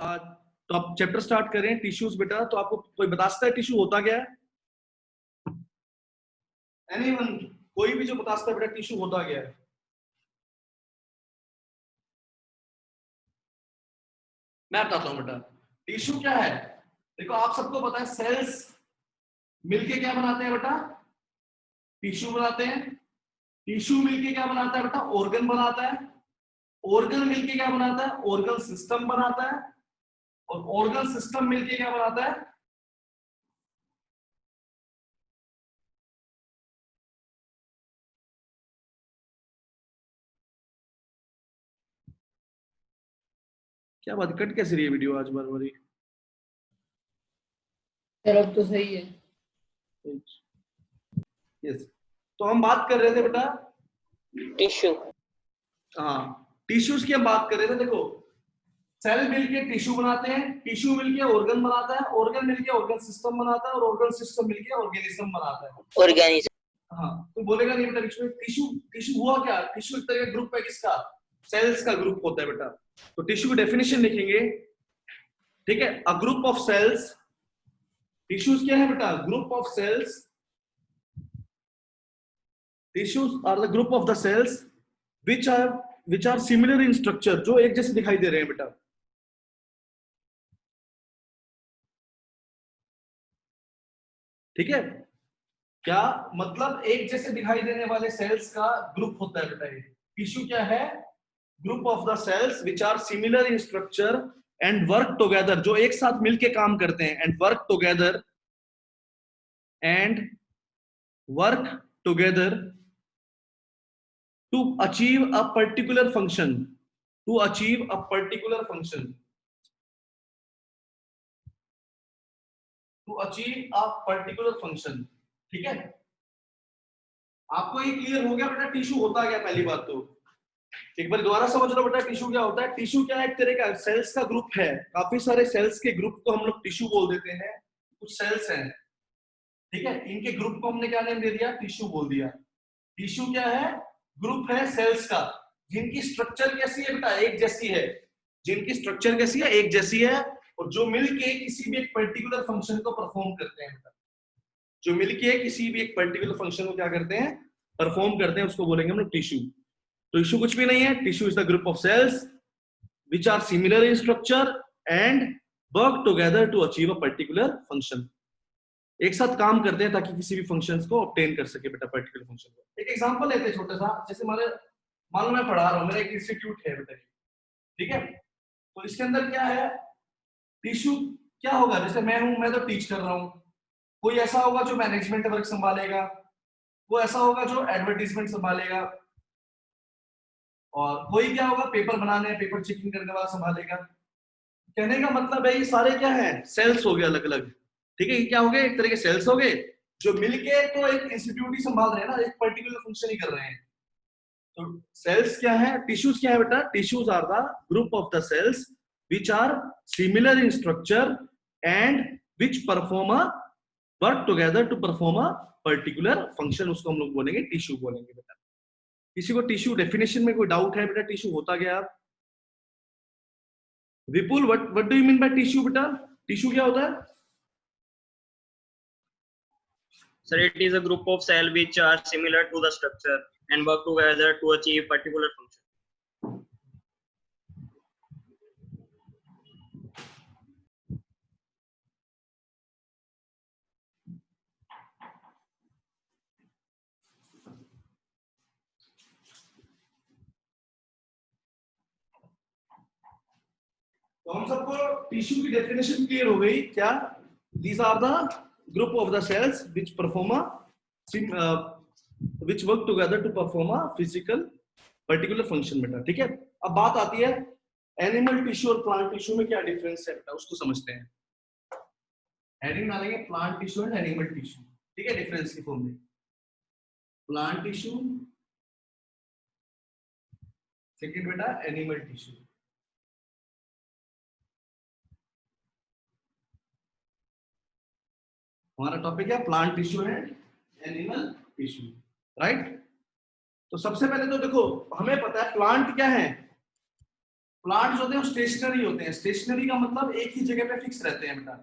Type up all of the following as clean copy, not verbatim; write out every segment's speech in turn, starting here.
तो आप chapter start करें टिश्यूज बेटा। तो आपको कोई बता सकता है टिश्यू होता क्या है? एनीवन, कोई भी जो बता सकता है बेटा टिश्यू होता क्या है? मैं बताता हूं बेटा टिश्यू क्या है। देखो आप सबको पता है सेल्स मिलके क्या बनाते हैं बेटा? टिश्यू बनाते हैं। टिश्यू मिलके क्या बनाता है बेटा? ऑर्गन बनाता है। ऑर्गन मिलके क्या बनाता है? ऑर्गन सिस्टम बनाता है। और ऑर्गन सिस्टम मिलके क्या बनाता है? क्या बात, कट कैसे रही है वीडियो आज बार बारी? सर अब तो सही है। यस, तो हम बात कर रहे थे बेटा टिश्यू। हाँ टिश्यूज की हम बात कर रहे थे। देखो सेल मिलके टिश्यू बनाते हैं, टिश्यू मिलके ऑर्गन बनाता है, ऑर्गन मिलके ऑर्गन सिस्टम बनाता है और ऑर्गन सिस्टम मिलके ऑर्गेनिज्म बनाता है। ऑर्गेनिज्म। हाँ तो बोलेगा नहीं बेटा बीच में टिश्यू। टिश्यू हुआ क्या? टिश्यू एक तरह का ग्रुप है किसका? सेल्स का ग्रुप होता है बेटा। तो टिश्यू की डेफिनेशन लिखेंगे, ठीक है? A group of cells. Tissues क्या है बेटा? Group of cells. Tissues are the group of the cells which are similar in structure, जो एक जैसे दिखाई दे रहे हैं बेटा। ठीक है, क्या मतलब एक जैसे दिखाई देने वाले सेल्स का ग्रुप होता है बेटा ये। टिश्यू क्या है? Group of the cells which are similar in structure and work together, जो एक साथ मिलके काम करते हैं। And work together to achieve a particular function. To achieve a particular function. To achieve a particular function. ठीक है, आपको ये क्लियर हो गया बेटा टिश्यू होता क्या? पहली बात तो एक बार दोबारा समझ लो बेटा टिश्यू क्या होता है। टिश्यू क्या है? एक तरह का सेल्स का ग्रुप है। काफी सारे सेल्स के ग्रुप को हम लोग टिश्यू बोल देते हैं। कुछ सेल्स हैं, ठीक है, इनके ग्रुप को हमने क्या नेम दे दिया? टिश्यू बोल दिया। टिश्यू क्या है? ग्रुप है सेल्स का जिनकी स्ट्रक्चर कैसी है बेटा? एक जैसी है। जिनकी स्ट्रक्चर कैसी है? एक जैसी है। और जो मिलके किसी भी एक पर्टिकुलर फंक्शन को परफॉर्म करते हैं बेटा। जो मिलके किसी भी एक पर्टिकुलर फंक्शन को क्या करते हैं? परफॉर्म करते हैं, उसको बोलेंगे हम लोग टिश्यू। टिश्यू कुछ भी नहीं है। Tissue is the group of cells which are similar in structure and work together to achieve a particular function। एक साथ काम करते हैं ताकि किसी भी फंक्शंस को ऑब्टेन कर सके बेटा, पर्टिकुलर फंक्शन को। एक एग्जांपल लेते हैं छोटा सा। जैसे मान लो मैं पढ़ा रहा हूँ, मेरा एक इंस्टीट्यूट है बेटा, ठीक है? तो इसके अंदर क्या है? टिश्यू क्या होगा? जैसे मैं हूं, मैं तो टीच कर रहा हूँ। कोई ऐसा होगा जो मैनेजमेंट वर्क संभालेगा, वो ऐसा होगा जो एडवर्टीजमेंट संभालेगा, और कोई क्या होगा? पेपर बनाने, पेपर चेकिंग करने वाला संभालेगा। कहने का मतलब है ये सारे क्या है? सेल्स हो गए अलग अलग। ठीक है, ये क्या हो गए? एक तरह के सेल्स हो गए जो मिलके तो एक इंस्टीट्यूट ही संभाल रहे हैं ना, एक पर्टिकुलर फंक्शन ही कर रहे हैं। तो सेल्स क्या है? टिश्यूज क्या है बेटा? Tissues are the group of the cells which are similar in structure and which perform a work together to perform a particular function. उसको हम लोग बोलेंगे टिश्यू बोलेंगे बेटा। किसी को टिश्यू डेफिनेशन में कोई डाउट है बेटा? टिश्यू होता क्या? Vipul, what do you mean by tissue बेटा? टिश्यू क्या होता है? Sir, it is a group of cells which are similar to the structure and work together to achieve particular function. तो हम सबको टिश्यू की डेफिनेशन क्लियर हो गई क्या? These are the group of the cells which perform which work together to perform a physical particular function बेटा। ठीक है, अब बात आती है एनिमल टिश्यू और प्लांट टिश्यू में क्या डिफरेंस है बेटा, उसको समझते हैं। हेडिंग डालेंगे plant tissue and animal tissue. ठीक है, डिफरेंस की फॉर्म में प्लांट टिश्यू, सेकंड बेटा एनिमल टिश्यू। हमारा टॉपिक है plant tissue and animal tissue, right? तो सबसे पहले तो देखो हमें पता है प्लांट क्या है। प्लांट्स होते हैं वो स्टेशनरी होते हैं। स्टेशनरी का मतलब एक ही जगह पे फिक्स रहते हैं बेटा,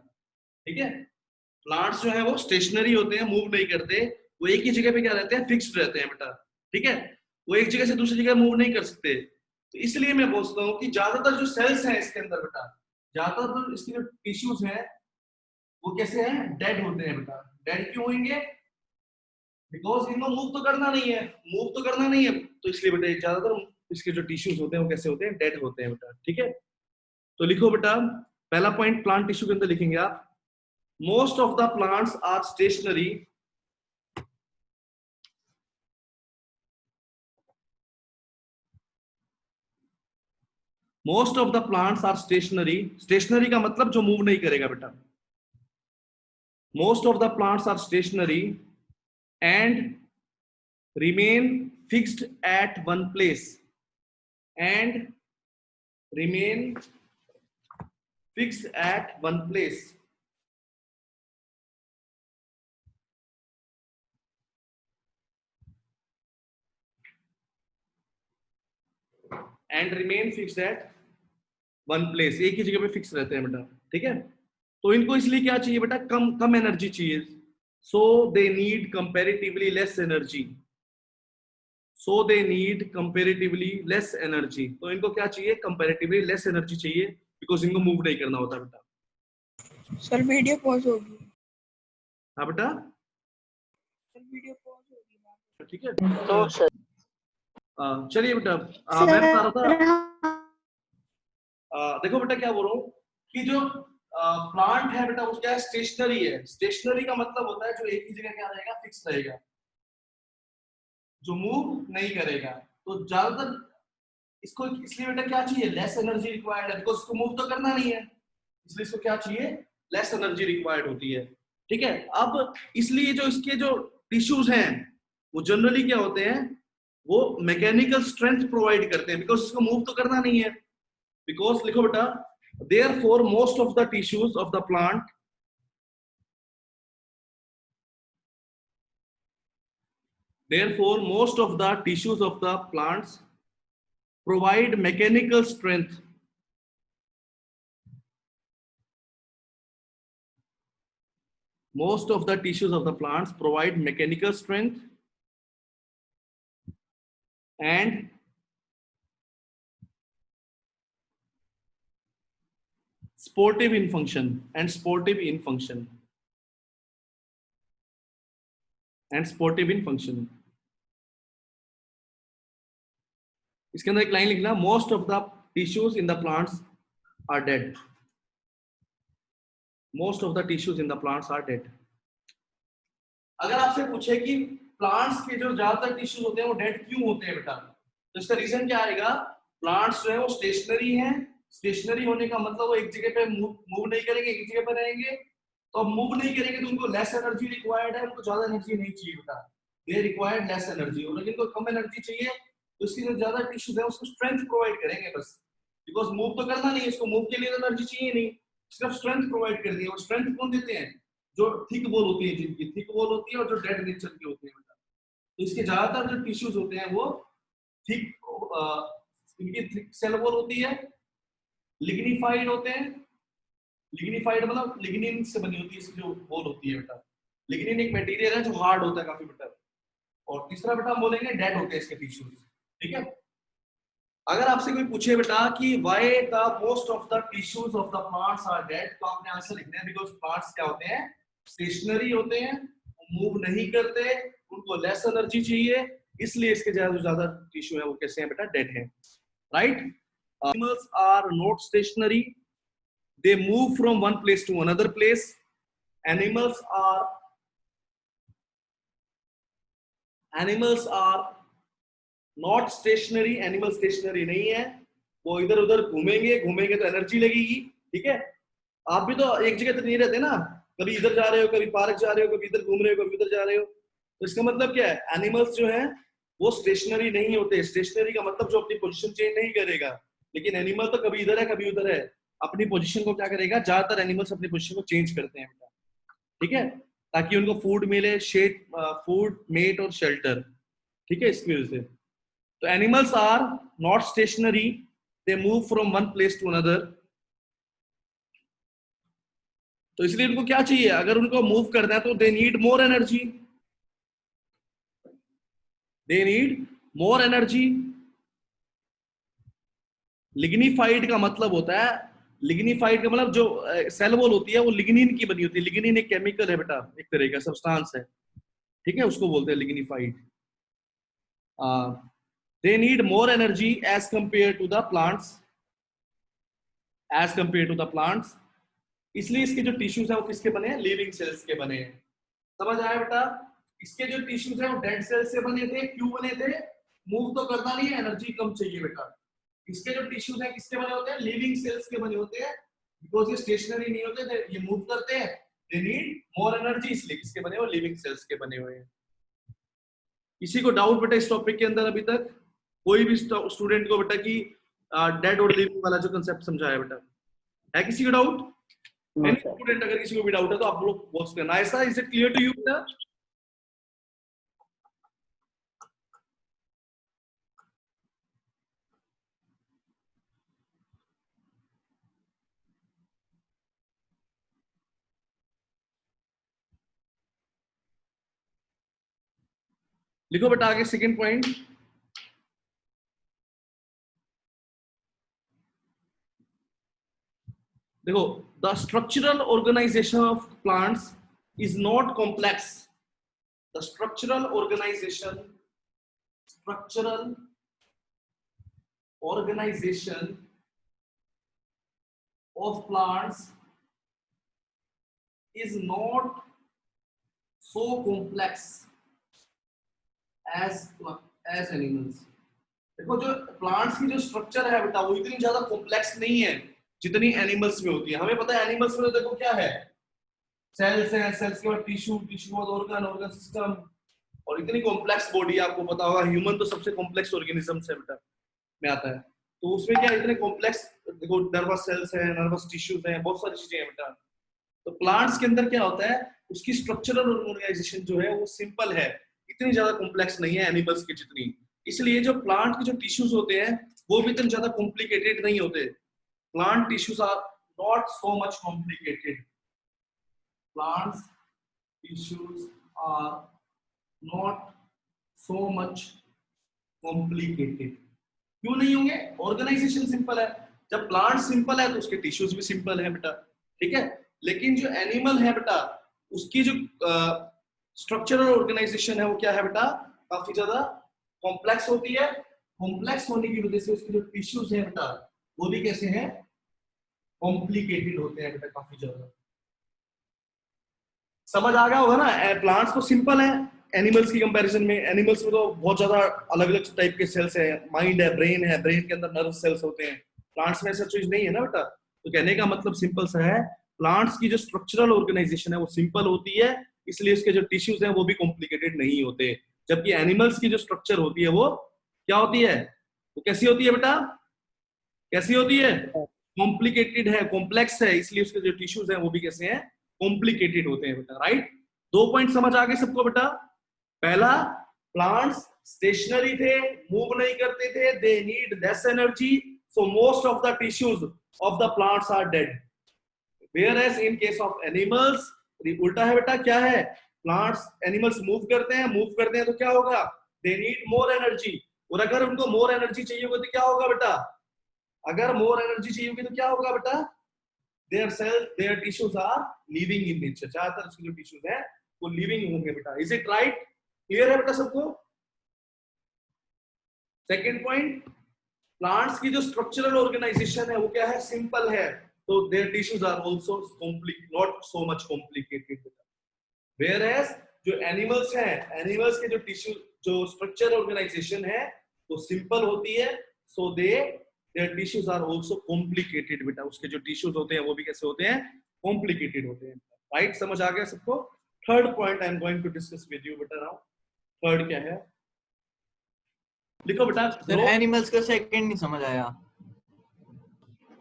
ठीक है। प्लांट्स जो है वो स्टेशनरी होते हैं, मूव नहीं करते, वो एक ही जगह पे क्या रहते हैं, फिक्स्ड रहते हैं बेटा, ठीक है। वो एक जगह से दूसरी जगह मूव नहीं कर सकते। तो इसलिए मैं पूछता हूँ कि ज्यादातर जो सेल्स हैं इसके अंदर बेटा, ज्यादातर इसके जो टिश्यूज हैं वो कैसे हैं, डेड होते हैं बेटा। डेड क्यों होंगे, बिकॉज इनको मूव तो करना नहीं है, मूव तो करना नहीं है, तो इसलिए बेटा ज्यादातर इसके जो टिश्यूज होते हैं वो कैसे होते हैं, डेड होते हैं बेटा, ठीक है। तो लिखो बेटा, पहला पॉइंट प्लांट टिश्यू के अंदर लिखेंगे आप, most of the plants are stationary, most of the plants are stationary. Stationary का मतलब जो मूव नहीं करेगा बेटा। Most of the plants are stationary and remain fixed at one place, and remain fixed at one place, and remain fixed at one place, एक ही जगह पे fix रहते हैं बेटा, ठीक है। तो इनको इसलिए क्या चाहिए बेटा, कम कम एनर्जी चाहिए, so they need comparatively less energy, so they need comparatively less energy। तो इनको क्या चाहिए, comparatively less energy चाहिए, बिकॉज इनको मूव नहीं करना होता बेटा। सर वीडियो पॉज होगी। हाँ बेटा, सर वीडियो पॉज होगी। ठीक है। तो सर चलिए बेटा, मैं बता रहा था, देखो बेटा क्या बोल रहा हूँ कि जो प्लांट है बेटा वो क्या है, स्टेशनरी है। स्टेशनरी का मतलब होता है जो एक ही जगह क्या रहेगा, फिक्स रहेगा, जो मूव नहीं करेगा। तो ज्यादातर इसको इसलिए बेटा क्या चाहिए, लेस एनर्जी रिक्वायर्ड है, बिकॉज इसको मूव तो करना नहीं है, इसलिए इसको क्या चाहिए, लेस एनर्जी रिक्वायर्ड होती है, ठीक है। अब इसलिए जो इसके जो टिश्यूज हैं वो जनरली क्या होते हैं, वो मैकेनिकल स्ट्रेंथ प्रोवाइड करते हैं, बिकॉज इसको मूव तो करना नहीं है। बिकॉज लिखो बेटा, therefore most of the tissues of the plant therefore most of the tissues of the plants provide mechanical strength, most of the tissues of the plants provide mechanical strength and sportive in function, and sportive in function, and sportive in function। इसके अंदर एक line लिखना, most of the tissues in the plants are dead, most of the tissues in the plants are dead. अगर आपसे पूछे कि plants के जो ज्यादातर टिश्यूज होते हैं वो डेड क्यों होते हैं बेटा, तो इसका रीजन क्या आएगा, प्लांट्स जो है वो स्टेशनरी हैं। स्टेशनरी होने का मतलब वो एक जगह पे मूव नहीं करेंगे, एक जगह पर रहेंगे। तो अब मूव नहीं करेंगे तो उनको लेस एनर्जी रिक्वायर्ड है, उनको ज्यादा एनर्जी नहीं चाहिए बेटा, दे रिक्वायर्ड लेस एनर्जी। और लेकिन को कम एनर्जी चाहिए तो इसकी जो ज्यादा टिश्यूज है उसको स्ट्रेंथ प्रोवाइड करेंगे बस, बिकॉज मूव तो करना नहीं है, इसको मूव के लिए तो एनर्जी चाहिए नहीं, सिर्फ स्ट्रेंथ प्रोवाइड कर दी है। और स्ट्रेंथ कौन देते हैं, जो थिक वॉल होती है, जिनकी थिक वॉल होती है और जो डेड नेचर की होती है बेटा। तो इसके ज्यादातर जो टिश्यूज होते हैं वो थिक, इनकी थिक सेल वॉल होती है, लिग्निफाइड होते हैं। लिग्निफाइड मतलब लिग्निन से बनी होती है इसकी जो वॉल होती है बेटा। लिग्निन एक मटेरियल है जो हार्ड होता है काफी बेटा। और तीसरा बेटा हम बोलेंगे डेड होते हैं इसके टिश्यूज, ठीक है। अगर आपसे कोई पूछे बेटा कि why the most of the tissues of the plants are dead, तो आपने आंसर लिखना है बिकॉज प्लांट्स क्या होते हैं, स्टेशनरी होते हैं, मूव नहीं करते, उनको लेस एनर्जी चाहिए, इसलिए इसके ज्यादा टिश्यू है वो कैसे हैं बेटा, डेड है, right. Animals are not stationary, they move from one place to another place। Animals are not stationary, animal stationary नहीं है, वो इधर उधर घूमेंगे तो एनर्जी लगेगी, ठीक है। आप भी तो एक जगह तो नहीं रहते ना, कभी इधर जा रहे हो, कभी पार्क जा रहे हो, कभी इधर घूम रहे हो, कभी उधर जा रहे हो। तो इसका मतलब क्या है, एनिमल्स जो है वो स्टेशनरी नहीं होते। स्टेशनरी का मतलब जो अपनी पोजीशन चेंज नहीं करेगा, लेकिन एनिमल तो कभी इधर है कभी उधर है, अपनी पोजीशन को क्या करेगा, ज्यादातर एनिमल्स अपनी पोजीशन को चेंज करते हैं बेटा, ठीक है, ताकि उनको फूड मिले, फूड, मेट और शेल्टर, ठीक है, इसकी वजह से। तो animals are not stationary, they move from one place to another. तो इसलिए उनको क्या चाहिए, अगर उनको मूव करना है तो they need more energy. They need more energy. Lignified का मतलब होता है, लिग्निफाइड का मतलब जो सेल वॉल होती है वो लिग्निन की बनी होती है. लिग्निन एक केमिकल है बेटा, एक तरह का सब्सटेंस है, ठीक है, उसको बोलते हैं lignified. They need more energy as compared to the plants. As compared to the plants. इसलिए इसके जो टिश्यूज है वो किसके बने हैं, लिविंग सेल्स के बने हैं. समझ आया बेटा? इसके जो टिश्यूज है वो डेड सेल्स से बने थे. क्यों बने थे? मूव तो करना नहीं है, एनर्जी कम चाहिए बेटा. इसके जो टिश्यूज है किसके बने होते हैं, लिविंग सेल्स के बने होते हैं. बिकॉज ये स्टेशनरी नहीं होते, ये मूव करते हैं. दे नीड मोर एनर्जी, इसलिए किसके बने हुए, लिविंग सेल्स के बने हुए हैं. किसी को डाउट बेटा इस टॉपिक के अंदर अभी तक? कोई भी स्टूडेंट को बेटा कि डेड और लिविंग वाला जो कंसेप्ट समझाया बेटा, है किसी को डाउट? एनी स्टूडेंट अगर किसी को भी डाउट है तो आप लोग बोल सकते हैं. ऐसा is it clear to you बेटा? लिखो बेटा आगे सेकंड पॉइंट. देखो, the structural organization of plants is not complex. The structural organization of plants is not so complex as animals. देखो, जो प्लांट्स की जो स्ट्रक्चर है बेटा वो इतनी ज्यादा कॉम्प्लेक्स नहीं है जितनी एनिमल्स में होती है. हमें पता है एनिमल्स में देखो क्या है, सेल्स हैं, सेल्स के बाद टिश्यू, टिश्यू के बाद ऑर्गन सिस्टम, और इतनी कॉम्प्लेक्स बॉडी. आपको पता होगा ह्यूमन तो सबसे कॉम्प्लेक्स ऑर्गेनिजम्स है बेटा में आता है. तो उसमें क्या इतने कॉम्प्लेक्स, देखो नर्वस सेल्स है, नर्वस टिश्यूज हैं, बहुत सारी चीजें हैं बेटा. तो प्लांट्स के अंदर क्या होता है, उसकी स्ट्रक्चरल ऑर्गेनाइजेशन जो है वो सिंपल है, इतनी ज्यादा कॉम्प्लेक्स नहीं है एनिमल्स की जितनी. इसलिए जो प्लांट के जो टिश्यूज होते हैं वो भी इतने ज्यादा कॉम्प्लिकेटेड नहीं होते. Plant tissues are not so much complicated. Plants tissues are not so much complicated. क्यों नहीं होंगे? ऑर्गेनाइजेशन सिंपल है. जब प्लांट सिंपल है तो उसके टिश्यूज भी सिंपल है बेटा, ठीक है. लेकिन जो एनिमल है बेटा उसकी जो स्ट्रक्चरल ऑर्गेनाइजेशन है वो क्या है बेटा, काफी ज्यादा कॉम्प्लेक्स होती है. कॉम्प्लेक्स होने की वजह से उसके जो टिश्यूज हैं बेटा वो भी कैसे हैं, कॉम्प्लिकेटेड होते हैं बेटा, काफी ज्यादा. समझ आ गया होगा ना? प्लांट्स तो सिंपल है एनिमल्स की कंपैरिजन में. एनिमल्स में तो बहुत ज्यादा अलग अलग टाइप के सेल्स है, माइंड है, ब्रेन है, ब्रेन के अंदर नर्व सेल्स होते हैं. प्लांट्स में ऐसा चीज नहीं है ना बेटा. तो कहने का मतलब सिंपल सा है, प्लांट्स की जो स्ट्रक्चरल ऑर्गेनाइजेशन है वो सिंपल होती है, इसलिए उसके जो टिश्यूज हैं वो भी कॉम्प्लिकेटेड नहीं होते. जबकि एनिमल्स की जो स्ट्रक्चर होती है वो क्या होती है, वो कैसी होती है बेटा, कैसी होती है, कॉम्प्लिकेटेड है, कॉम्प्लेक्स है, इसलिए उसके जो टिश्यूज हैं वो भी कैसे हैं, कॉम्प्लिकेटेड होते हैं बेटा. राइट? 2 पॉइंट समझ आ गए सबको बेटा? पहला, प्लांट्स स्टेशनरी थे, मूव नहीं करते थे, they need less energy, so most of the tissues of the plants are dead. Whereas in case of animals उल्टा है बेटा. क्या है, प्लांट्स, एनिमल्स मूव करते हैं तो क्या होगा, दे नीड मोर एनर्जी. और अगर उनको मोर एनर्जी चाहिए होगी तो क्या होगा बेटा, अगर मोर एनर्जी चाहिए होगी तो क्या होगा बेटा, their tissues are living in nature. ज्यादातर उसके जो टिश्यूज हैं वो लिविंग होंगे बेटा. Is it right? क्लियर है बेटा सबको? सेकेंड पॉइंट, प्लांट्स की जो स्ट्रक्चरल ऑर्गेनाइजेशन है वो क्या है, सिंपल है. So their tissues are also not so much complicated. Whereas जो animals हैं, animals के जो tissue, जो structure organization है वो simple होती है, so their tissues are also complicated बेटा. उसके जो tissues होते हैं वो भी कैसे होते हैं, complicated होते हैं. Right? समझ आ गया सबको? Third point I am going to discuss with you बेटा now. Third क्या है? लिखो बेटा. सर एनिमल्स का सेकंड नहीं समझ आया.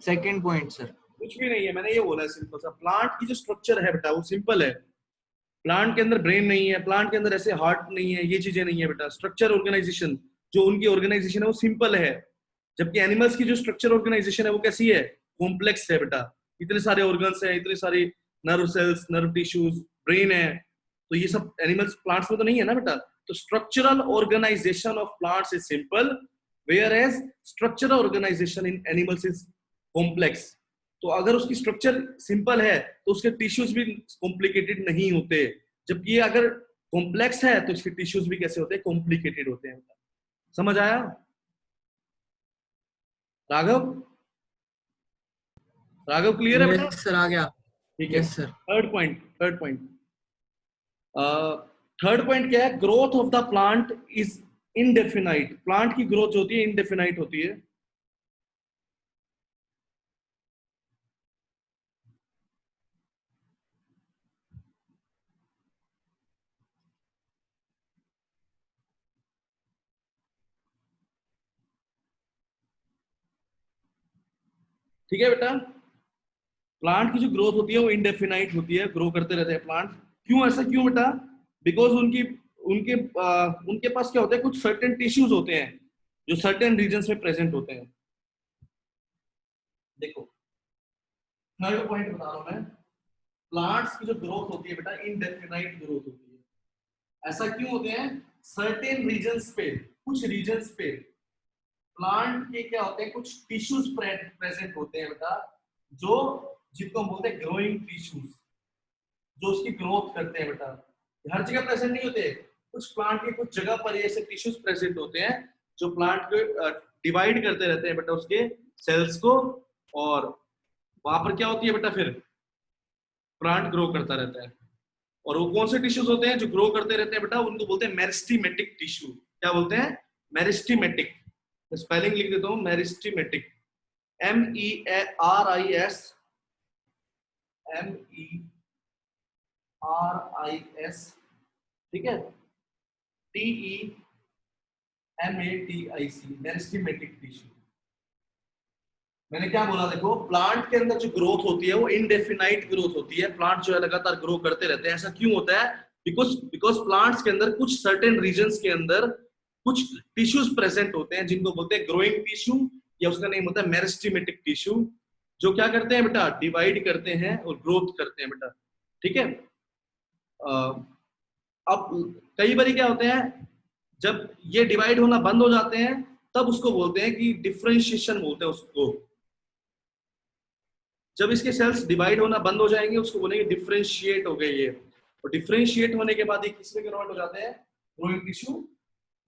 Second point sir. कुछ भी नहीं है, मैंने ये बोला है सिंपल सा. प्लांट की जो स्ट्रक्चर है बेटा वो सिंपल है. प्लांट के अंदर ब्रेन नहीं है, प्लांट के अंदर ऐसे हार्ट नहीं है, ये चीजें नहीं है बेटा. स्ट्रक्चर ऑर्गेनाइजेशन जो उनकी ऑर्गेनाइजेशन है वो सिंपल है. जबकि एनिमल्स की जो स्ट्रक्चर ऑर्गेनाइजेशन है वो कैसी है, कॉम्प्लेक्स है बेटा, इतने सारे ऑर्गन्स हैं, इतने सारे nerve cells, nerve tissues, brain है, तो ये सब एनिमल्स प्लांट्स में तो नहीं है ना बेटा। तो structural organization of plants is simple, whereas structural organization in animals is complex. तो अगर उसकी स्ट्रक्चर सिंपल है तो उसके टिश्यूज भी कॉम्प्लिकेटेड नहीं होते, जबकि ये अगर कॉम्प्लेक्स है तो इसके टिश्यूज भी कैसे होते हैं, कॉम्प्लिकेटेड होते हैं। समझ आया राघव? राघव क्लियर है बेटा? यस सर, आ गया। ठीक है। Yes sir. थर्ड पॉइंट क्या है, growth of the plant is indefinite. Plant की ग्रोथ होती है इनडेफिनाइट होती है। ठीक है बेटा, प्लांट की जो ग्रोथ होती है वो इनडेफिनाइट होती है, ग्रो करते रहते हैं प्लांट। क्यों, ऐसा क्यों बेटा? बिकॉज उनके पास क्या होता है, कुछ सर्टेन टिश्यूज होते हैं जो सर्टेन रीजन्स में प्रेजेंट होते हैं। देखो थर्ड पॉइंट बता रहा हूं मैं, प्लांट्स की जो ग्रोथ होती है बेटा इनडेफिनाइट ग्रोथ होती है। ऐसा क्यों होते हैं? सर्टेन रीजन्स पे, कुछ रीजन्स पे प्लांट के क्या होते हैं, कुछ टिश्यूज प्रेजेंट होते हैं बेटा, जो जिनको हम बोलते हैं ग्रोइंग टिश्यूज, जो उसकी ग्रोथ करते हैं बेटा। हर जगह प्रेजेंट नहीं होते, कुछ प्लांट के कुछ जगह पर ऐसे टिश्यूज प्रेजेंट होते हैं जो प्लांट को डिवाइड करते रहते हैं बेटा, उसके सेल्स को, और वहां पर क्या होती है बेटा, फिर प्लांट ग्रो करता रहता है। और वो कौन से टिश्यूज होते हैं जो ग्रो करते रहते हैं बेटा, उनको बोलते हैं मेरिस्टेमेटिक टिश्यू। क्या बोलते हैं? मेरिस्टेमेटिक। स्पेलिंग लिख देता हूं, मेरिस्टेमेटिक, MERIS, ठीक है, TEMATIC, मेरिस्टेमेटिक टिश्यू। मैंने क्या बोला, देखो प्लांट के अंदर जो ग्रोथ होती है वो इनडेफिनाइट ग्रोथ होती है। प्लांट जो है लगातार ग्रो करते रहते हैं। ऐसा क्यों होता है? बिकॉज प्लांट्स के अंदर कुछ सर्टेन रीजन्स के अंदर कुछ टिश्यूज प्रेजेंट होते हैं जिनको बोलते हैं ग्रोइंग टिश्यू, या उसका नेम होता है मेरिस्टेमेटिक टिश्यू, जो क्या करते हैं बेटा, डिवाइड करते हैं और ग्रोथ करते हैं बेटा। ठीक है। अब कई बार क्या होते हैं, जब ये डिवाइड होना बंद हो जाते हैं तब उसको बोलते हैं कि डिफरेंशिएशन बोलते हैं उसको। जब इसके सेल्स डिवाइड होना बंद हो जाएंगे उसको बोलेंगे डिफरेंशिएट हो गए ये। और डिफरेंशिएट होने के बाद ये किस में कन्वर्ट हो जाते हैं, ग्रोइंग टिश्यू,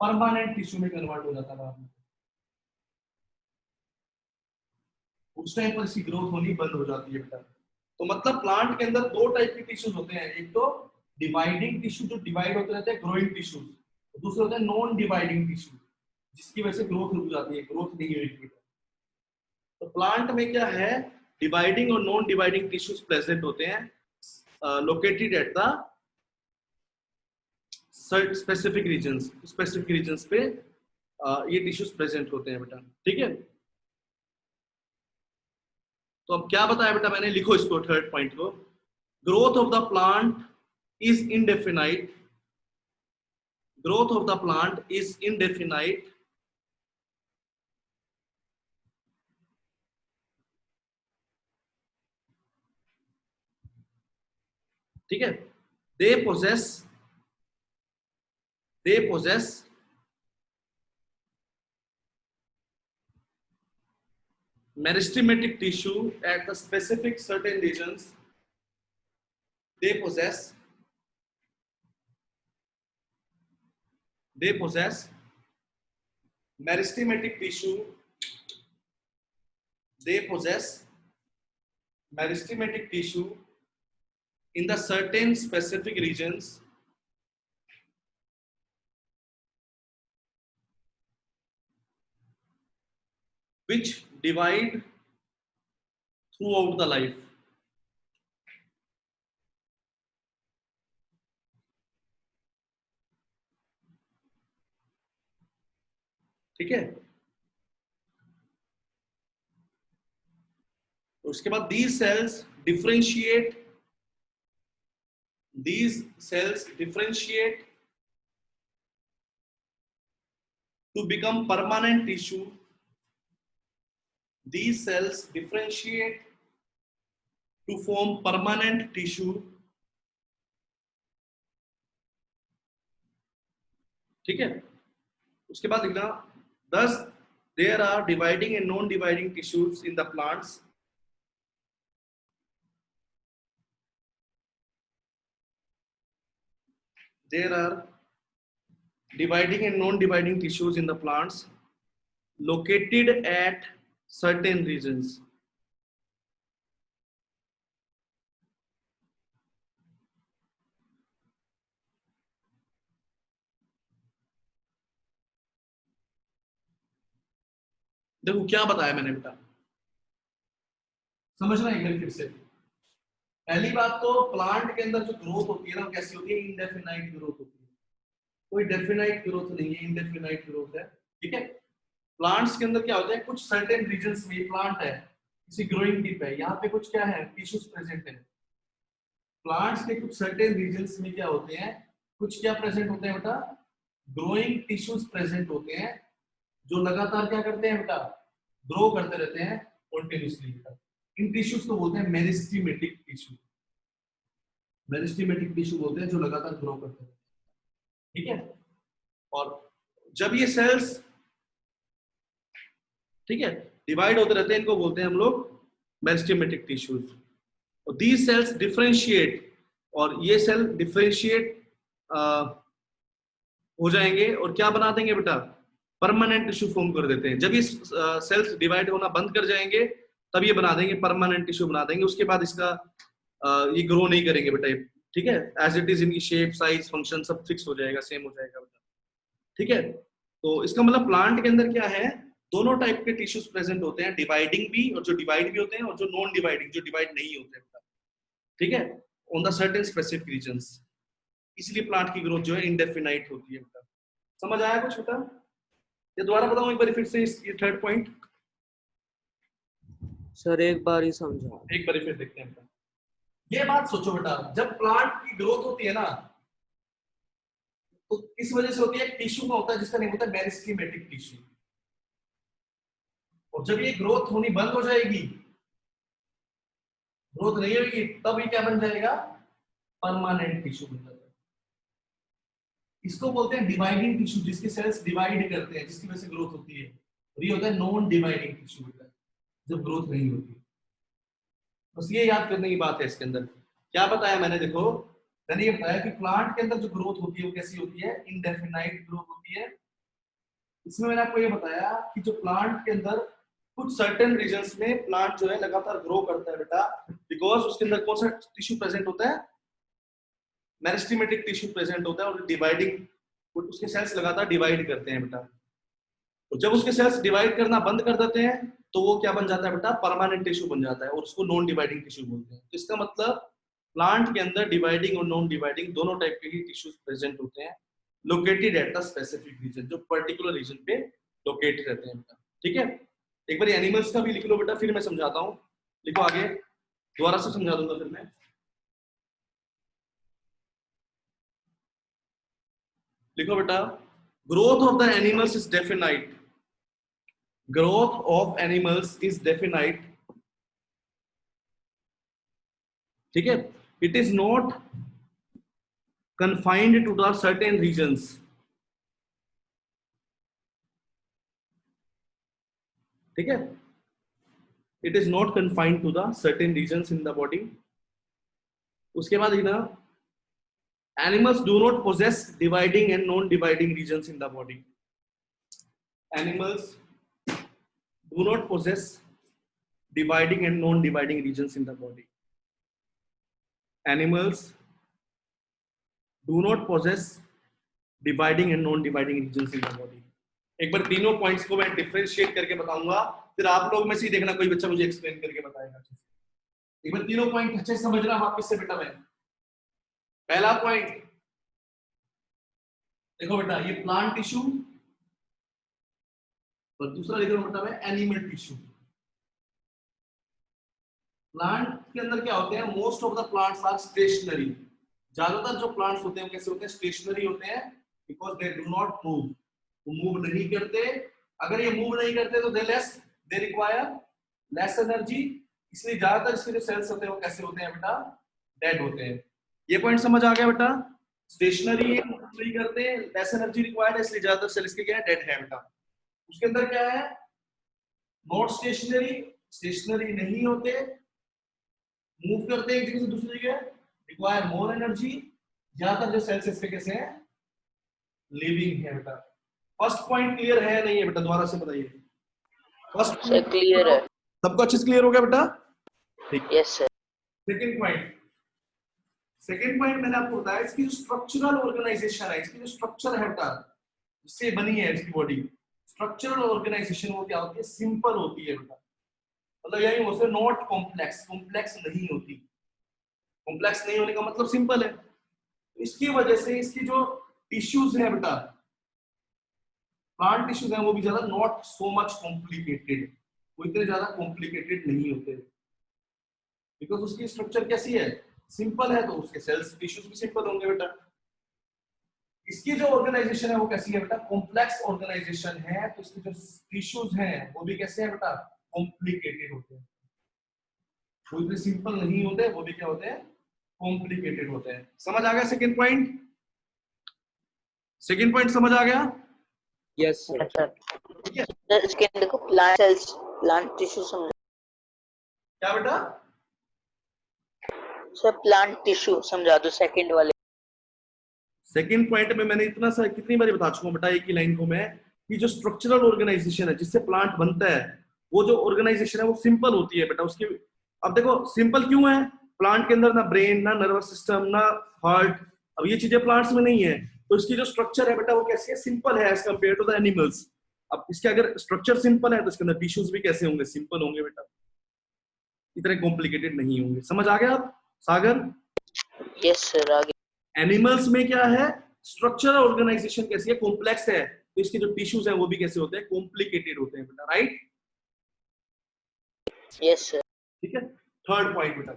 परमानेंट टिश्यू में कन्वर्ट हो जाता है बाद में। उस टाइम पर इसकी ग्रोथ होनी बंद हो जाती है बेटा। तो मतलब प्लांट के अंदर दो टाइप के टिश्यूज होते हैं, एक तो डिवाइडिंग टिश्यू जो डिवाइड होते रहते हैं, ग्रोइंग टिश्यूज, दूसरे होते हैं नॉन डिवाइडिंग टिश्यू जिसकी वजह से ग्रोथ रुक जाती है, ग्रोथ नहीं होगी। तो प्लांट में क्या है, डिवाइडिंग और नॉन डिवाइडिंग टिश्यूज प्रेजेंट होते हैं, located at the specific regions पे ये टिश्यूज प्रेजेंट होते हैं बेटा। ठीक है। तो अब क्या बताया बेटा मैंने, लिखो इसको, थर्ड पॉइंट को, growth of the plant is indefinite, growth of the plant is indefinite ठीक है। they possess meristematic tissue at the specific certain regions. They possess meristematic tissue. They possess meristematic tissue in the certain specific regions which divide throughout the life. ठीक है। उसके बाद these cells differentiate to become permanent tissue these cells differentiate to form permanent tissue. ठीक है, उसके बाद लिखना thus there are dividing and non-dividing tissues in the plants. There are dividing and non-dividing tissues in the plants located at certain regions. देखो क्या बताया मैंने बेटा, समझना एक बार फिर से। पहली बात तो प्लांट के अंदर जो ग्रोथ होती है ना, कैसी होती है? इंडेफिनाइट ग्रोथ होती है, कोई डेफिनाइट ग्रोथ नहीं है, इंडेफिनाइट ग्रोथ है। ठीक है, प्लांट्स के अंदर क्या होता है, कुछ सर्टेन रीजन्स में प्लांट है, किसी ग्रोइंग टिप है, यहाँ पे कुछ क्या है, टिश्यूज प्रेजेंट है। प्लांट्स के कुछ सर्टेन रीजन्स में क्या होते हैं, कुछ क्या प्रेजेंट होते हैं बेटा, ग्रोइंग टिश्यूज प्रेजेंट होते हैं, जो लगातार क्या करते हैं बेटा, ग्रो करते रहते हैं कॉन्टिन्यूसली बेटा। इन टिश्यूज को बोलते हैं मेरिस्टेमेटिक टिश्यू। मेरिस्टेमेटिक टिश्यू बोलते हैं जो लगातार ग्रो करते हैं। ठीक है, और जब ये सेल्स, ठीक है, डिवाइड होते रहते हैं, इनको बोलते हैं हम लोग मेरिस्टेमेटिक टिश्यूज। और दीज सेल्स डिफरेंशिएट, और ये सेल डिफरेंशिएट हो जाएंगे और क्या बना देंगे बेटा, परमानेंट टिश्यू फॉर्म कर देते हैं। जब ये सेल्स डिवाइड होना बंद कर जाएंगे तब ये बना देंगे, परमानेंट टिश्यू बना देंगे। उसके बाद इसका ये ग्रो नहीं करेंगे बेटा, ठीक है, एज इट इज इनकी शेप, साइज, फंक्शन सब फिक्स हो जाएगा, सेम हो जाएगा बेटा। ठीक है, तो इसका मतलब प्लांट के अंदर क्या है, दोनों टाइप के टिश्यूज प्रेजेंट होते हैं, डिवाइडिंग भी, और जो डिवाइड भी होते हैं, और जो नॉन डिवाइडिंग, जो डिवाइड नहीं होते हैं। ठीक है, on the certain specific regions. इसलिए प्लांट की ग्रोथ जो है इंडेफिनाइट होती है बेटा। समझ आया कुछ बेटा? ये दोबारा बताऊं एक बार फिर से, ये थर्ड पॉइंट सर एक बार ही समझा। एक बार फिर देखते हैं बेटा। ये बात सोचो बेटा, जब प्लांट की ग्रोथ होती है ना, तो इस वजह से होती है, टिश्यू का होता है जिसका नेम होता है मेरिस्टेमेटिक टिश्यू। और जब ये ग्रोथ होनी बंद हो जाएगी, ग्रोथ नहीं होगी, तब ये क्या बन जाएगा, परमानेंट टिश्यू बन जाएगा। इसको बोलते हैं डिवाइडिंग टिश्यू, जिसके सेल्स डिवाइड करते हैं, जिसकी वजह से ग्रोथ होती है। और ये होता है नॉन डिवाइडिंग टिश्यू बेटा, जब ग्रोथ नहीं होती। बस ये याद करने की बात है। इसके अंदर क्या बताया मैंने, देखो मैंने ये बताया कि प्लांट के अंदर जो ग्रोथ होती है वो कैसी होती है, इंडेफिनाइट ग्रोथ होती है। इसमें मैंने आपको ये बताया कि जो प्लांट के अंदर कुछ सर्टेन रीजन्स में प्लांट जो है लगातार ग्रो करता है बेटा, बिकॉज उसके अंदर कौन सा टिश्यू प्रेजेंट होता है, मेरिस्टेमेटिक टिश्यू प्रेजेंट होता है, और डिवाइडिंग, उसके सेल्स लगातार डिवाइड करते हैं बेटा। तो जब उसके सेल्स डिवाइड करना बंद कर देते हैं तो वो क्या बन जाता है बेटा, परमानेंट टिश्यू बन जाता है, और उसको नॉन डिवाइडिंग टिश्यू बोलते हैं। तो इसका मतलब प्लांट के अंदर डिवाइडिंग और नॉन डिवाइडिंग दोनों टाइप के ही टिश्यूज प्रेजेंट होते हैं, located at the specific region, जो पर्टिकुलर रीजन पे लोकेट रहते हैं बेटा। ठीक है, एक बार एनिमल्स का भी लिख लो बेटा, फिर मैं समझाता हूँ। लिखो आगे, दोबारा से समझा दूंगा फिर मैं। लिखो बेटा, growth of the animals is definite. Growth of animals is definite. ठीक है, it is not confined to the certain regions. ठीक है, it is not confined to the certain regions in the body. उसके बाद ना, animals do not possess dividing and non-dividing regions in the body. Animals do not possess dividing and non-dividing regions in the body. Animals do not possess dividing and non-dividing regions in the body. एक बार तीनों points को मैं differentiate करके बताऊंगा, फिर आप लोग में से देखना कोई बच्चा मुझे एक्सप्लेन करके बताएगा। एक बार तीनों पॉइंट अच्छे से समझना वापस से बेटा। मैं पहला पॉइंट देखो बेटा, ये प्लांट टिश्यू, और दूसरा लिख रहा हूं बेटा मैं, एनिमल टिश्यू। प्लांट के अंदर क्या होते हैं, most of the plants are stationary. ज्यादातर जो प्लांट्स होते हैं कैसे होते हैं, स्टेशनरी होते हैं, because they do not move, वो मूव नहीं करते। अगर ये मूव नहीं करते तो दे रिक्वायर लेस एनर्जी, इसलिए ज्यादातर इसके जो सेल्स होते हैं वो कैसे होते हैं बेटा, डेड होते हैं। ये पॉइंट समझ आ गया बेटा? स्टेशनरी नहीं करते, लेस एनर्जी रिक्वायर्ड है, इसलिए ज्यादातर सेल्स के क्या है, डेड है बेटा। उसके अंदर क्या है, नॉट स्टेशनरी, स्टेशनरी नहीं होते, मूव करते हैं एक जगह से दूसरी जगह, रिक्वायर मोर एनर्जी, ज्यादातर जो सेल्स इसके कैसे हैं, लिविंग है बेटा। फर्स्ट पॉइंट क्लियर है नहीं है बेटा, दोबारा से बताइए। फर्स्ट सर क्लियर है। सबको अच्छे से क्लियर हो गया बेटा? ठीक। Yes sir. सेकंड पॉइंट मैंने आपको बताया, इसकी जो स्ट्रक्चरल ऑर्गेनाइजेशन है, इसकी जो स्ट्रक्चर है बेटा, जिससे बनी है इसकी बॉडी, स्ट्रक्चरल ऑर्गेनाइजेशन वो क्या होती है, सिंपल होती है बेटा। मतलब यही हो, नॉट कॉम्प्लेक्स, कॉम्प्लेक्स नहीं होती। कॉम्प्लेक्स नहीं होने का मतलब सिंपल है। तो इसकी वजह से इसकी जो टिश्यूज है बेटा, प्लांट टिश्यूज है, वो भी ज्यादा नॉट सो मच कॉम्प्लिकेटेड, वो इतने ज्यादा कॉम्प्लिकेटेड नहीं होते, बिकॉज उसकी स्ट्रक्चर कैसी है, सिंपल है, तो उसके सेल्स टिश्यूज भी सिंपल होंगे बेटा। इसकी जो ऑर्गेनाइजेशन है वो कैसी है बेटा, कॉम्प्लेक्स ऑर्गेनाइजेशन है, तो इसके जो टिश्यूज हैं वो भी कैसे हैं बेटा, कॉम्प्लिकेटेड होते हैं। वो इतने सिंपल नहीं होते, वो भी क्या होते हैं, कॉम्प्लिकेटेड होते हैं। समझ आ गया सेकंड पॉइंट? सेकंड पॉइंट समझ आ गया? Yes sir. सर इसके अंदर को प्लांट सेल्स, प्लांट टिश्यू समझा। क्या बेटा? सर प्लांट टिश्यू समझा दो सेकंड वाले। सेकंड पॉइंट में मैंने इतना सा कितनी बार बता चुका हूं बेटा एक ही लाइन को मैं, कि जो स्ट्रक्चरल ऑर्गेनाइजेशन है जिससे प्लांट बनता है, वो जो ऑर्गेनाइजेशन है वो सिंपल होती है बेटा। उसकी अब देखो सिंपल क्यों है, प्लांट के अंदर ना ब्रेन, ना नर्वस सिस्टम, ना हार्ट, अब ये चीजें प्लांट्स में नहीं है, तो इसकी जो स्ट्रक्चर है बेटा वो कैसी है, सिंपल है as compare to the animals. अब इसके अगर स्ट्रक्चर सिंपल है तो इसके अंदर टिश्यूज भी कैसे होंगे, सिंपल होंगे बेटा, इतने कॉम्प्लिकेटेड नहीं होंगे। समझ आ गया आप सागर? यस सर आगे। एनिमल्स में क्या है, स्ट्रक्चरल ऑर्गेनाइजेशन कैसी है, कॉम्प्लेक्स है, तो इसके जो टिश्यूज हैं वो भी कैसे होते हैं, कॉम्प्लिकेटेड होते हैं बेटा, राइट? Yes sir. ठीक है। थर्ड पॉइंट बेटा,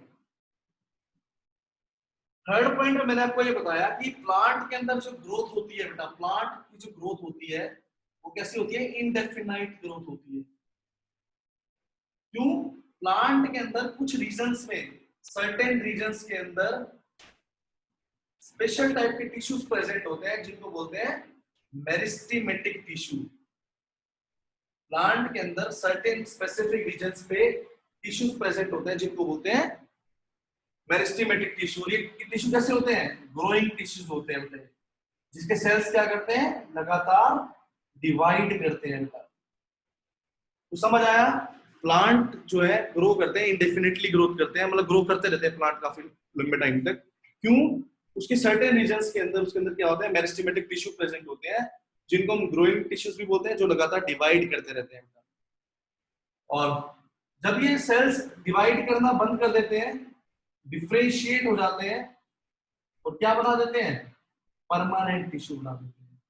थर्ड पॉइंट में मैंने आपको ये बताया कि प्लांट के अंदर जो ग्रोथ होती है बेटा, प्लांट की जो ग्रोथ होती है वो कैसी होती है, इनडेफिनाइट ग्रोथ होती है। क्यों? प्लांट के अंदर कुछ रीजन्स में, सर्टेन रीजन्स के अंदर स्पेशल टाइप के टिश्यूज प्रेजेंट होते हैं जिनको बोलते हैं मेरिस्टेमेटिक टिश्यू। प्लांट के अंदर सर्टेन स्पेसिफिक रीजन्स पे टिश्यूज प्रेजेंट होते हैं जिनको बोलते हैं मेरिस्टेमेटिक टिश्यू। ये टिश्यू कैसे होते हैं, ग्रोइंग टिश्यूज होते हैं बेटा, जिसके सेल्स क्या करते हैं, लगातार डिवाइड करते हैं बेटा। तो समझ आया? प्लांट जो है ग्रो करते हैं, इंडेफिनिटली ग्रोथ करते हैं, मतलब ग्रो करते रहते हैं प्लांट काफी लंबे टाइम तक। क्यों? उसके सर्टेन रीजन्स के अंदर, उसके अंदर क्या होता है, मेरिस्टेमेटिक टिश्यू प्रेजेंट होते हैं जिनको हम ग्रोइंग टिश्यूज भी बोलते हैं, जो लगातार डिवाइड करते रहते हैं। और जब ये सेल्स डिवाइड करना बंद कर देते हैं, डिफरेंशिएट हो जाते हैं, और क्या बना देते हैं, परमानेंट टिश्यू बना देते हैं।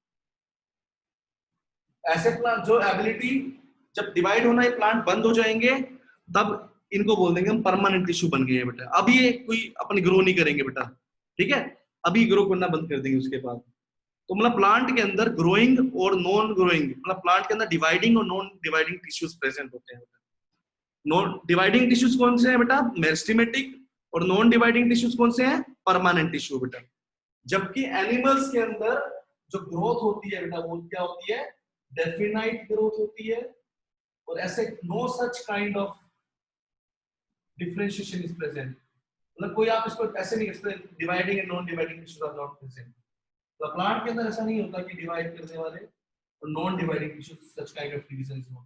ऐसे प्लांट जो एबिलिटी, जब डिवाइड होना ये प्लांट बंद हो जाएंगे तब इनको बोल देंगे हम परमानेंट टिश्यू बन गए हैं बेटा। अब ये कोई अपन ग्रो नहीं करेंगे बेटा, ठीक है, अभी ग्रो करना बंद कर देंगे उसके बाद। तो मतलब प्लांट के अंदर ग्रोइंग और नॉन ग्रोइंग, मतलब प्लांट के अंदर डिवाइडिंग और नॉन डिवाइडिंग टिश्यूज प्रेजेंट होते हैं। नॉन डिवाइडिंग टिश्यूज कौन से हैं बेटा, मेरिस्टेमेटिक, और नॉन डिवाइडिंग टिश्यूज कौन से हैं, परमानेंट टिश्यू बेटा। जबकि एनिमल्स के अंदर जो ग्रोथ होती है बेटा वो क्या होती है, डेफिनाइट ग्रोथ होती है, और ऐसे no such kind of differentiation is present. मतलब कोई आप इसको ऐसे नहीं कर सकते dividing and non dividing tissues are not present. तो प्लांट के अंदर ऐसा नहीं होता कि डिवाइड करने वाले और non dividing tissues, such kind of division is not.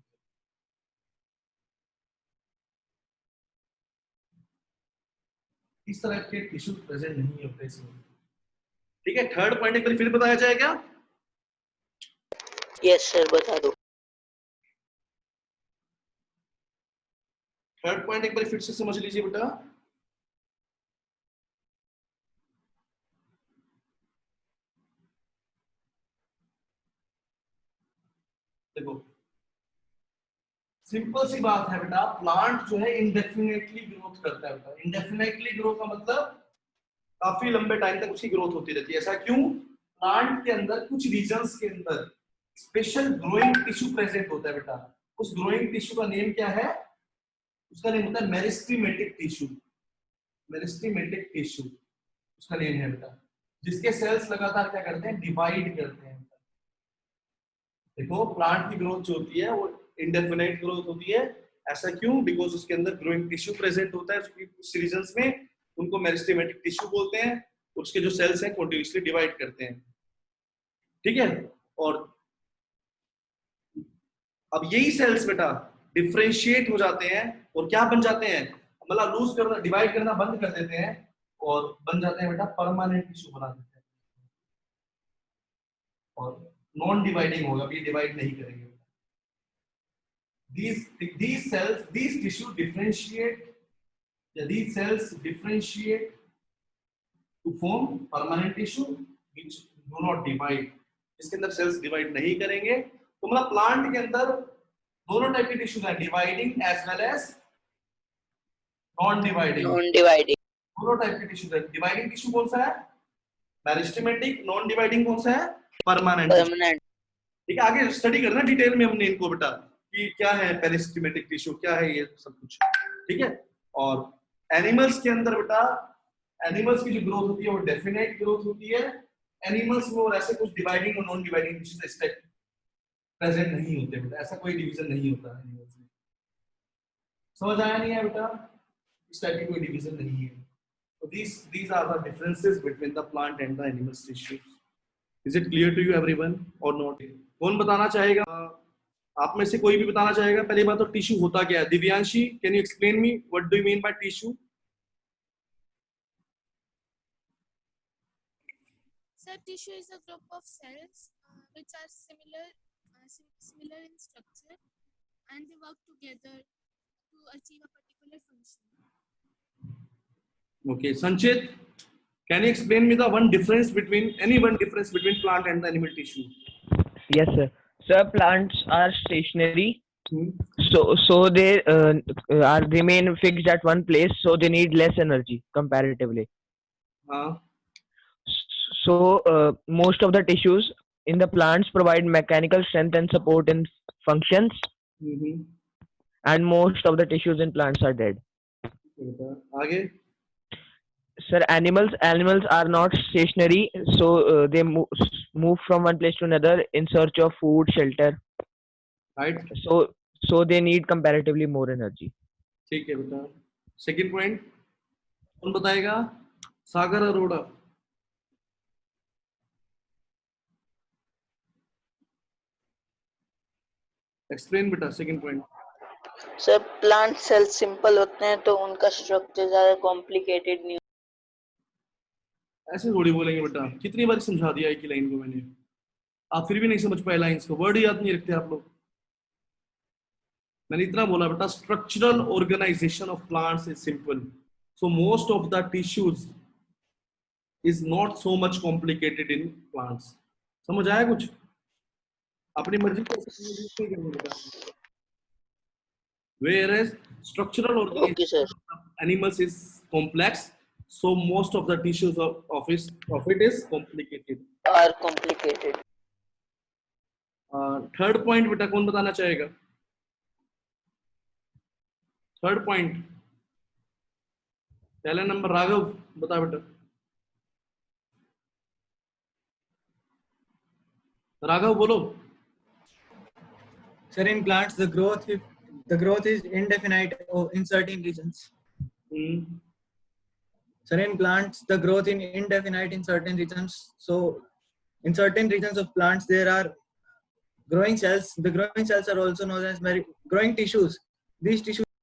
इस तरह के टिश्यूज प्रेजेंट नहीं होते इसमें, ठीक है। थर्ड पॉइंट एक बार फिर बताया जाए क्या? यस सर बता दो। थर्ड पॉइंट एक बार फिर से समझ लीजिए बेटा। देखो सिंपल सी बात है बेटा, प्लांट जो है इंडेफिनेटली ग्रोथ करता है बेटा। इंडेफिनेटली ग्रोथ का मतलब काफी लंबे टाइम तक उसकी ग्रोथ होती रहती है। ऐसा क्यों? प्लांट के अंदर कुछ रीजन्स के अंदर स्पेशल ग्रोइंग टिश्यू प्रेजेंट होता है बेटा। उस ग्रोइंग टिश्यू का नेम क्या है, उसका नेम होता है मेरिस्टेमेटिक टिश्यू। मेरिस्टेमेटिक टिश्यू उसका नेम है बेटा, जिसके सेल्स लगातार क्या करते हैं, डिवाइड करते हैं। देखो प्लांट की ग्रोथ जो होती है वो इंडेफिनाइट ग्रोथ होती है। ऐसा क्यों? बिकॉज उसके अंदर ग्रोइंग टिश्यू प्रेजेंट होता है, उसकी कुछ रीजंस में उनको मेरिस्टेमेटिक टिश्यू बोलते हैं। उसके जो सेल्स हैं कंटीन्यूअसली डिवाइड करते हैं, ठीक है। और अब यही सेल्स बेटा डिफरेंशिएट हो जाते हैं और क्या बन जाते हैं, मतलब लूज करना, डिवाइड करना बंद कर देते हैं और बन जाते हैं बेटा परमानेंट टिश्यू बना देते हैं। और नॉन डिवाइडिंग होगा, ये डिवाइड नहीं करेंगे। these cells, these tissue differentiate, these cells differentiate to form permanent tissue which do not divide। इसके अंदर सेल्स डिवाइड नहीं करेंगे। तो मतलब प्लांट के अंदर दोनों टाइप के टिश्यूज हैं, dividing as well as non dividing. Non-dividing. दोनों टाइप के टिश्यूज हैं। डिवाइडिंग टिश्यू कौन सा है, मेरिस्टेमेटिक। नॉन डिवाइडिंग कौन सा है, परमानेंट। Permanent. ठीक है, आगे स्टडी करना डिटेल में हमने इनको बेटा कि क्या है पेरिस्टेमेटिक टिश्यू, क्या है ये सब कुछ, ठीक है। और एनिमल्स के अंदर बेटा, एनिमल्स की जो ग्रोथ होती है वो डेफिनेट ग्रोथ होती है। एनिमल्स में और ऐसे कुछ डिवाइडिंग और नॉन डिवाइडिंग टिश्यूज इस टाइप प्रेजेंट नहीं होते बेटा, ऐसा कोई डिवीजन नहीं होता एनिमल्स में। समझ आया नहीं है बेटा, इस टाइप की कोई डिवीजन नहीं है। So these are the differences between the plant and the animal tissues. Is it clear to you everyone or not? कौन बताना चाहेगा? आप में से कोई भी बताना चाहेगा? पहली बात तो टिश्यू होता क्या है? Divyanshi, can you explain me what do you mean by tissue? Sir, tissue is a group of cells which are similar in structure, and they work together to achieve a particular function. Okay, Sanchit, can you explain me the one difference between plant and the animal tissue? Yes, sir. Sir, plants are stationary, so they remain fixed at one place, so they need less energy comparatively. So most of the tissues in the plants provide mechanical strength and support in functions, and most of the tissues in plants are dead. आगे? Sir, animals are not stationary, so they move from one place to another in search of food, shelter. Right. So they need comparatively more energy. ठीक है बेटा। Second point कौन बताएगा? Sagar Arora. Explain बेटा second point. Sir plant cell simple होते हैं तो उनका स्ट्रक्चर ज्यादा कॉम्प्लिकेटेड नहीं। ऐसे थोड़ी बोलेंगे बेटा, कितनी बार समझा दिया एक ही लाइन को मैंने, आप फिर भी नहीं समझ पाए लाइंस को, वर्ड याद नहीं रखते आप लोग। मैंने इतना बोला बेटा, structural organization of plants is simple, so most of the tissues is not so much complicated in plants. समझ आया कुछ? अपनी मर्जी से whereas structural organization of animals is complex, so most of the tissues of it is complicated. Are complicated. Third point बेटा कौन बताना चाहेगा? थर्ड पॉइंट पहला नंबर राघव बता बेटा। राघव बोलो। Sir, in plants, the growth is indefinite in certain regions. Sir, in plants, the growth is indefinite in certain regions. So, in certain regions of plants, there are growing cells. The growing cells are also known as growing tissues. These tissues